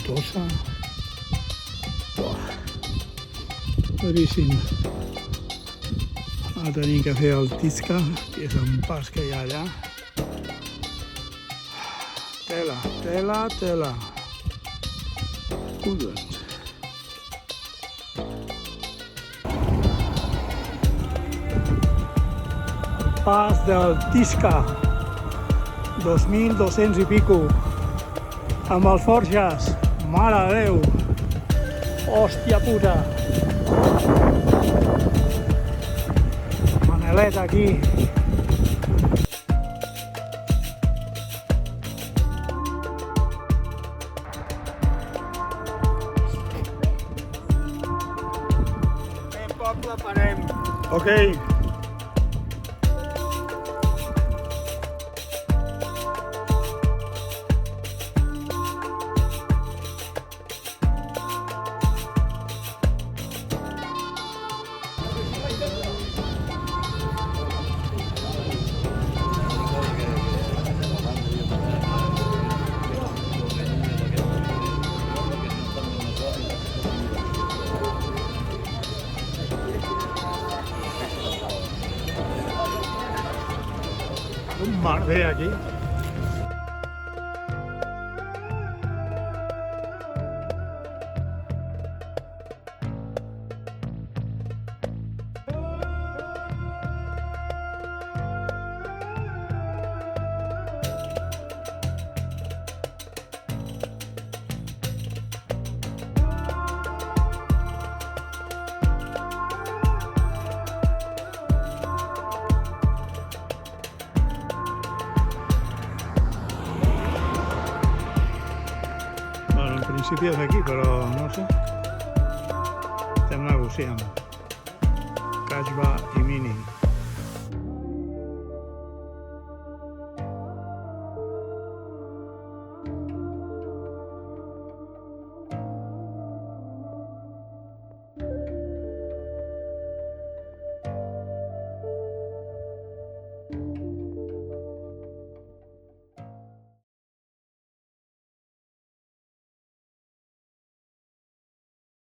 Tossa. Duríssim. Ara tenim que fer el Tisca, que és un pas que hi ha allà. Tela, tela, tela. Collons. Pas del Tisca, 2.200 i pico, amb els forges, mare de Déu, hòstia puta. Manelet aquí. Ben poc la farem. Ok. Un merder aquí. En principi és aquí, però no sé. Estem negociant. Cashba i Mini.